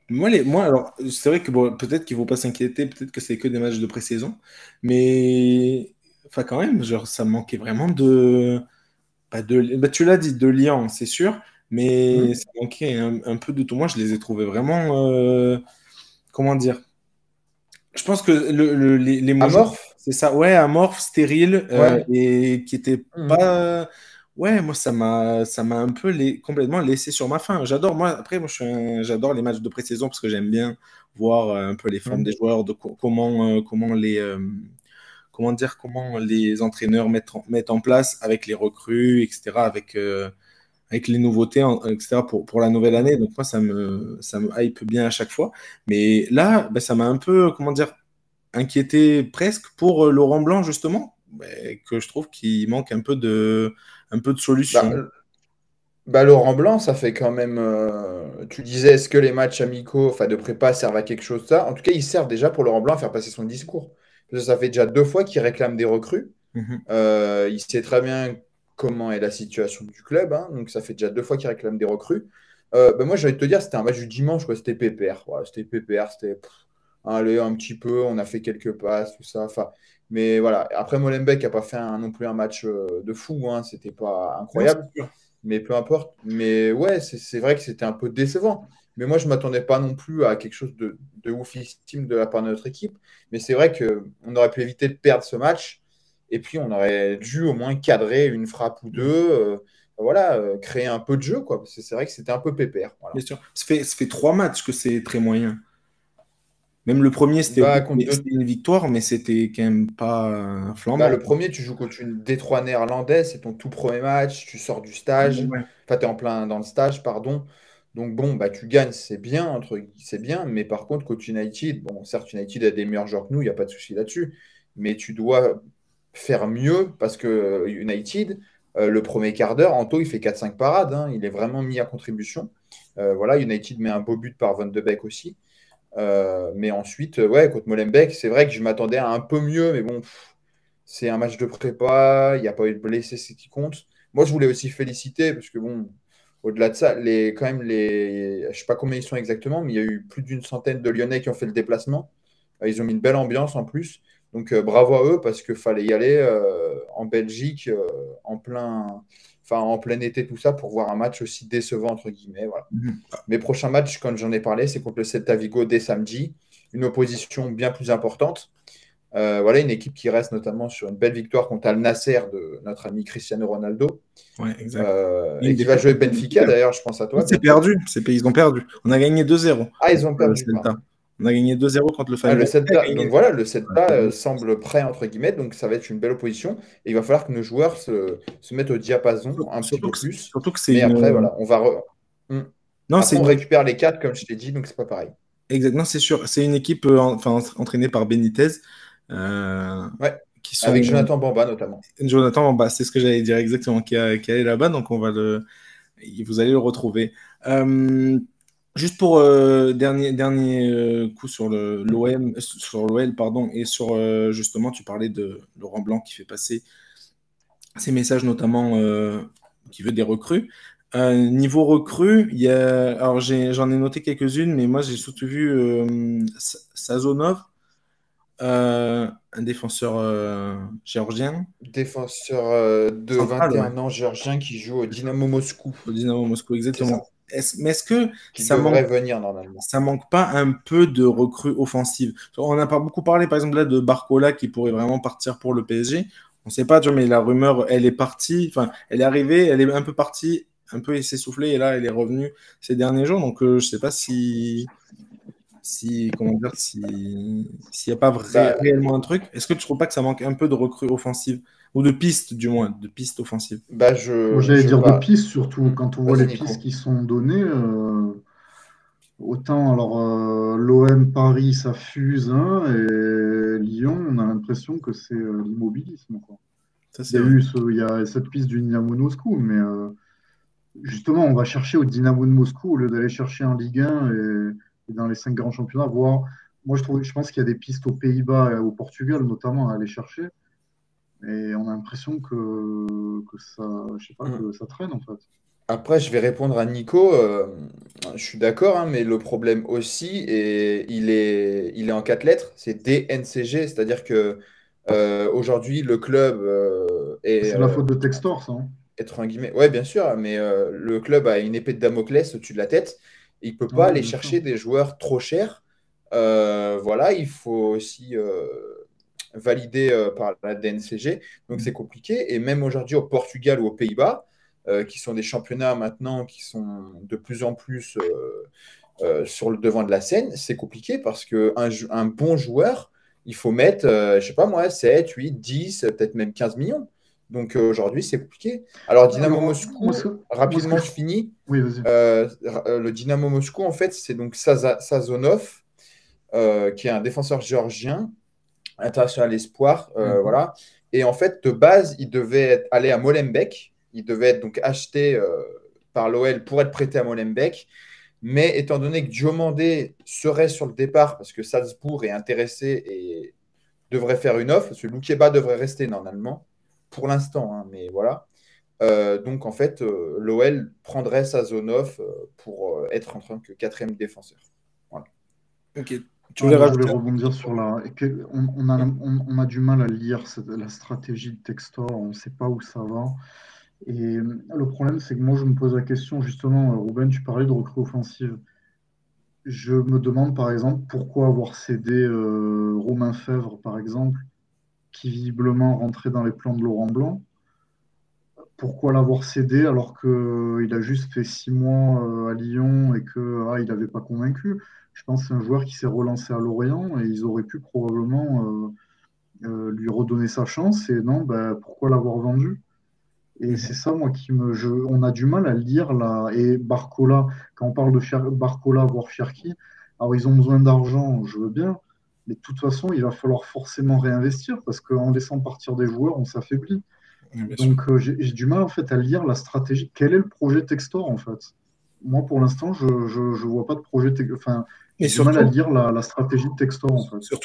Alors, c'est vrai que bon, peut-être qu'il ne faut pas s'inquiéter, peut-être que c'est que des matchs de pré-saison, mais enfin, quand même, genre, ça manquait vraiment bah, tu l'as dit, de Lyon, c'est sûr, mais Hmm. ça manquait un peu de tout. Moi, je les ai trouvés vraiment, comment dire, je pense que les mots justes, Amorphe? c'est ça, ouais, amorphe, stérile, Ouais. et qui était Hmm. pas. Ouais, moi, ça m'a un peu complètement laissé sur ma faim. Après, moi, j'adore les matchs de pré-saison parce que j'aime bien voir un peu les formes Hmm. des joueurs, comment les entraîneurs mettent en place avec les recrues, etc., avec les nouveautés, etc., pour la nouvelle année. Hmm. Donc, moi, ça me hype bien à chaque fois. Mais là, bah, ça m'a un peu, comment dire, inquiété presque pour Laurent Blanc, justement, que je trouve qu'il manque un peu de Bah, solution. Laurent Blanc, ça fait quand même. Tu disais, est-ce que les matchs amicaux, enfin de prépa, servent à quelque chose ça? En tout cas, ils servent déjà pour Laurent Blanc à faire passer son discours. Parce que ça fait déjà 2 fois qu'il réclame des recrues. Mhm. Il sait très bien comment est la situation du club, hein, donc ça fait déjà 2 fois qu'il réclame des recrues. Moi, j'ai envie de te dire, c'était un match du dimanche, quoi. C'était pépère. Voilà, c'était pépère, c'était allez, un petit peu, on a fait quelques passes, tout ça. Enfin, mais voilà. Après, Molenbeek n'a pas fait non plus un match de fou, hein, c'était pas Non, c'est incroyable, sûr. mais peu importe. Mais ouais, c'est vrai que c'était un peu décevant. Mais moi, je ne m'attendais pas non plus à quelque chose de oufissime de la part de notre équipe. Mais c'est vrai qu'on aurait pu éviter de perdre ce match. Et puis, on aurait dû au moins cadrer une frappe ou deux. Voilà, créer un peu de jeu, quoi. Parce que c'est vrai que c'était un peu pépère. Voilà. Bien sûr. Ça fait 3 matchs que c'est très moyen. Même le premier, c'était Bah, ok, contre mais deux- c'était une victoire, mais c'était quand même pas le flambant. premier, tu joues contre une D3 néerlandaise. C'est ton tout premier match. Tu sors du stage. Ouais. Enfin, tu es en plein dans le stage, pardon. Donc, bon, bah, tu gagnes, c'est bien, c'est bien. Mais par contre, contre United, bon, certes, United a des meilleurs joueurs que nous, il n'y a pas de souci là-dessus. Mais tu dois faire mieux parce que United, le premier quart d'heure, Anto, il fait 4-5 parades, hein. Il est vraiment mis à contribution. Voilà, United met un beau but par Van de Beek aussi. Mais ensuite, ouais, contre Molenbeek, c'est vrai que je m'attendais à un peu mieux, mais bon, c'est un match de prépa, il n'y a pas eu de blessés, c'est qui compte. Moi, je voulais aussi féliciter, parce que bon, au-delà de ça, quand même, je sais pas combien ils sont exactement, mais il y a eu plus d'une centaine de Lyonnais qui ont fait le déplacement. Ils ont mis une belle ambiance en plus. Donc, bravo à eux, parce qu'il fallait y aller en Belgique, en plein été, tout ça, pour voir un match aussi décevant, entre guillemets. Voilà. Mhm. Mes prochains matchs, quand j'en ai parlé, c'est contre le Celta Vigo dès samedi. Une opposition bien plus importante. Voilà, une équipe qui reste notamment sur une belle victoire contre Al Nasser de notre ami Cristiano Ronaldo. Ouais, exact. Et Et une qui va défaite jouer contre Benfica, Benfica. d'ailleurs, je pense à Oui, toi c'est bientôt. perdu. Ils ont perdu. On a gagné 2-0 Ah, ils contre ont le perdu, Celta. pardon. On a gagné 2-0 contre le Ah, le Feyenoord. On a Celta, donc gagné. voilà, le Ouais, Celta c'est bon. semble prêt, entre guillemets, donc ça va être une belle opposition. Et il va falloir que nos joueurs se mettent au diapason un petit Surtout peu que, plus. surtout que c'est Mais après, une. voilà, Hmm. Non, c'est Après, on une. récupère les 4, comme je t'ai dit, donc c'est pas pareil. Exact. Non, c'est sûr. C'est une équipe enfin, entraînée par Benitez, euh, Ouais, qui avec sont. Jonathan Bamba notamment. Jonathan, bah, c'est ce que j'allais dire exactement, qui est là-bas, donc vous allez le retrouver. Euh, Juste pour dernier coup sur l'OM, sur l'OL, pardon, et sur justement, tu parlais de Laurent Blanc qui fait passer ses messages, notamment qui veut des recrues. Niveau recrues, alors j'en ai noté quelques-unes, mais moi j'ai surtout vu Sazonov, un défenseur géorgien, Défenseur de central, ouais. 21 ans, géorgien, qui joue au Dynamo Moscou. Au Dynamo Moscou, C'est ça. exactement. Mais est-ce que Qui ça manque, devrait venir normalement. ça manque pas un peu de recrues offensives? On n'a pas beaucoup parlé, par exemple, là, de Barcola qui pourrait vraiment partir pour le PSG. On ne sait pas, tu vois, mais la rumeur, elle est partie, enfin, elle est arrivée, elle est un peu partie, un peu s'essoufflée, et là, elle est revenue ces derniers jours. Donc, je ne sais pas comment dire, s'il n'y a pas Bah, réellement un truc. Est-ce que tu ne trouves pas que ça manque un peu de recrues offensives? Ou de pistes, du moins, de pistes offensives? Moi, j'allais je dire de pas. pistes, surtout Hmm. quand on voit Vas-y, les pistes Nico. qui sont données. Autant, alors, l'OM Paris, ça fuse, hein, et Lyon, on a l'impression que c'est l'immobilisme, quoi. Ça, c'est vrai. Il y a cette piste du Dynamo de Moscou, mais justement, on va chercher au Dynamo de Moscou au lieu d'aller chercher en Ligue 1 et dans les 5 grands championnats. Moi, je pense qu'il y a des pistes aux Pays-Bas et au Portugal, notamment, à aller chercher. Et on a l'impression que ça, je sais pas, Hmm. que ça traîne, en fait. Après, je vais répondre à Nico. Je suis d'accord, hein, mais le problème aussi, il est en quatre lettres, c'est DNCG, c'est-à-dire que aujourd'hui, le club est, C'est la faute de Textor, ça, hein. être un guillemets, ouais, bien sûr, mais le club a une épée de Damoclès au-dessus de la tête. Il ne peut Ah pas ouais, aller bien sûr. chercher des joueurs trop chers. Voilà, il faut aussi valider par la DNCG. Donc c'est compliqué. Et même aujourd'hui au Portugal ou aux Pays-Bas, qui sont des championnats maintenant qui sont de plus en plus sur le devant de la scène, c'est compliqué parce qu'un bon joueur, il faut mettre, je sais pas moi, 7, 8, 10, peut-être même 15 millions. Donc aujourd'hui, c'est compliqué. Alors, Dynamo Alors, Moscou, moi, ce que rapidement, je... je finis. Oui, vas-y. Le Dynamo Moscou, en fait, c'est donc Sazonov, qui est un défenseur géorgien, international espoir. Mhm. Voilà. Et en fait, de base, il devait aller à Molenbeek. Il devait être donc acheté par l'OL pour être prêté à Molenbeek. Mais étant donné que Diomandé serait sur le départ, parce que Salzbourg est intéressé et devrait faire une offre, parce que Loukeba devrait rester normalement, pour l'instant, hein, mais voilà. Donc en fait, l'OL prendrait Sazonov pour être en tant que quatrième défenseur. Voilà. Ok. Tu Ah, voulais moi, je voulais rajouter rebondir sur on a du mal à lire la stratégie de Textor, on ne sait pas où ça va. Et le problème, c'est que moi, je me pose la question, justement, Ruben, tu parlais de recrue offensive. Je me demande, par exemple, pourquoi avoir cédé Romain Fèvre, par exemple, qui visiblement rentrait dans les plans de Laurent Blanc. Pourquoi l'avoir cédé alors qu'il a juste fait 6 mois à Lyon et qu'il n'avait pas convaincu? Je pense que c'est un joueur qui s'est relancé à Lorient et ils auraient pu probablement lui redonner sa chance. Et non, ben, pourquoi l'avoir vendu? Et c'est Mhm. ça, moi, on a du mal à le lire là. Et Barcola, quand on parle de Barcola, voire Cherki, alors ils ont besoin d'argent, je veux bien, mais de toute façon, il va falloir forcément réinvestir parce qu'en laissant partir des joueurs, on s'affaiblit. Bien sûr. Donc, j'ai du mal en fait à lire la stratégie. Quel est le projet Textor en fait? Moi, pour l'instant, je vois pas de projet. Enfin, Et j'ai du mal à surtout, lire la stratégie de Textor en fait. surtout